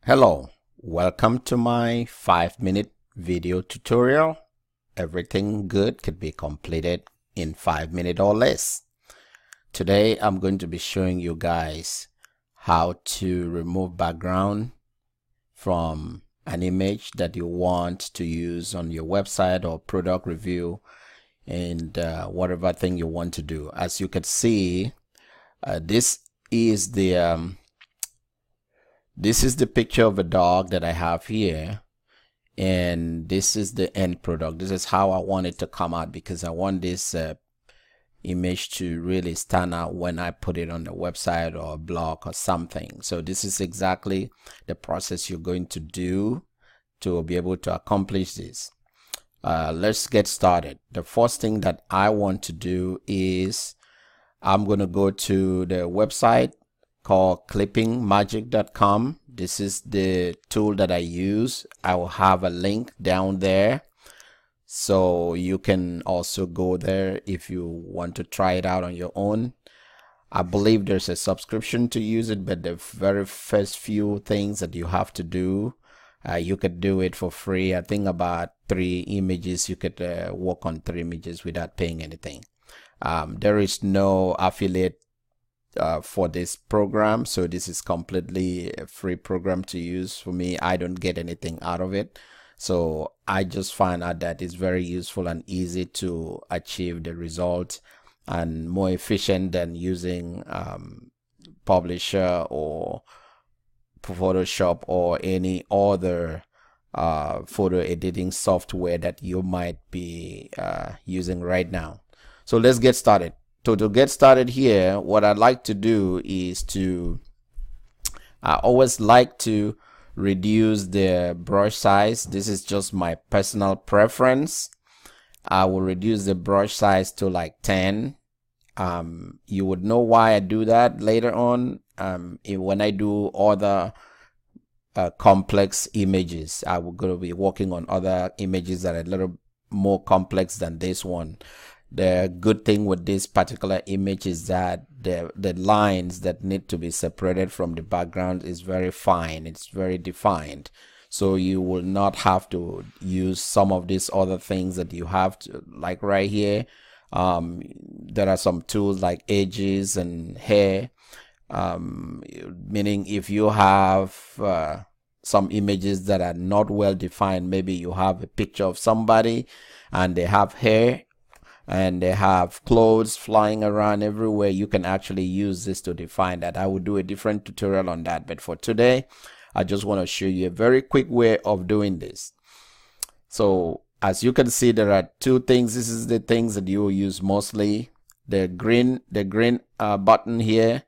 Hello, welcome to my 5-minute video tutorial. Everything good could be completed in 5 minutes or less. Today I'm going to be showing you guys how to remove background from an image that you want to use on your website or product review and whatever thing you want to do. As you can see, this is the picture of a dog that I have here, and this is the end product. This is how I want it to come out, because I want this image to really stand out when I put it on the website or a blog or something. So this is exactly the process you're going to do to be able to accomplish this. Let's get started. The first thing that I want to do is I'm going to go to the website called clippingmagic.com. This is the tool that I use. I will have a link down there, so you can also go there if you want to try it out on your own. I believe there's a subscription to use it, but the very first few things that you have to do, you could do it for free. I think about 3 images. You could work on 3 images without paying anything. There is no affiliate for this program, so this is completely a free program to use. For me, I don't get anything out of it, so I just find out that it's very useful and easy to achieve the result, and more efficient than using Publisher or Photoshop or any other photo editing software that you might be using right now. So let's get started. So to get started here, what I'd like to do is I always like to reduce the brush size. This is just my personal preference. I will reduce the brush size to like 10. You would know why I do that later on. When I do other complex images, I will going to be working on other images that are a little more complex than this one. The good thing with this particular image is that the lines that need to be separated from the background is very fine. It's very defined. So you will not have to use some of these other things that you have to, like right here. There are some tools like edges and hair. Meaning if you have some images that are not well defined, maybe you have a picture of somebody and they have hair and they have clothes flying around everywhere, you can actually use this to define that. I will do a different tutorial on that, but for today I just want to show you a very quick way of doing this. So as you can see, there are 2 things. This is the things that you will use mostly: the green button here,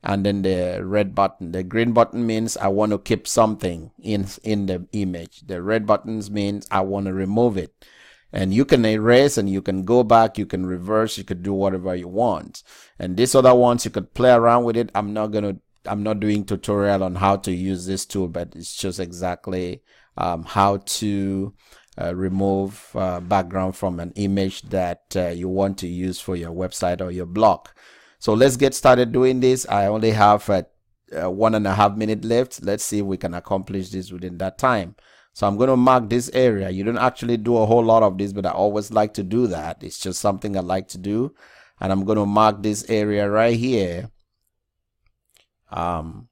and then the red button. The green button means I want to keep something in the image. The red buttons means I want to remove it. And you can erase and you can go back, you can reverse, you could do whatever you want. And these other ones, you could play around with it. I'm not doing tutorial on how to use this tool, but it's just exactly how to remove background from an image that you want to use for your website or your blog. So let's get started doing this. I only have 1.5 minutes left. Let's see if we can accomplish this within that time. So I'm going to mark this area. You don't actually do a whole lot of this, but I always like to do that. It's just something I like to do. And I'm going to mark this area right here to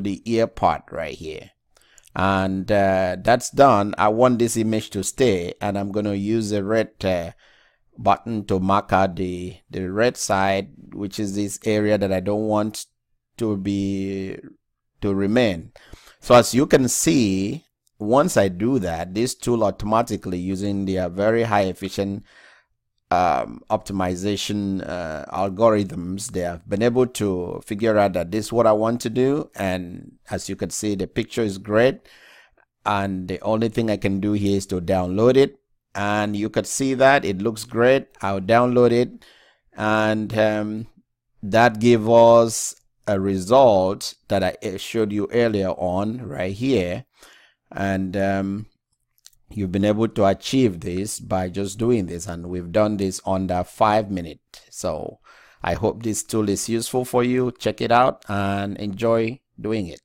the ear part right here. And that's done. I want this image to stay, and I'm going to use the red button to mark out the red side, which is this area that I don't want to remain. So as you can see, once I do that, this tool automatically, using their very high efficient optimization algorithms, they have been able to figure out that this is what I want to do. And as you can see, the picture is great, and the only thing I can do here is to download it. And you could see that it looks great. I'll download it, and that gives us a result that I showed you earlier on right here. And you've been able to achieve this by just doing this, and we've done this under 5 minutes. So I hope this tool is useful for you. Check it out and enjoy doing it.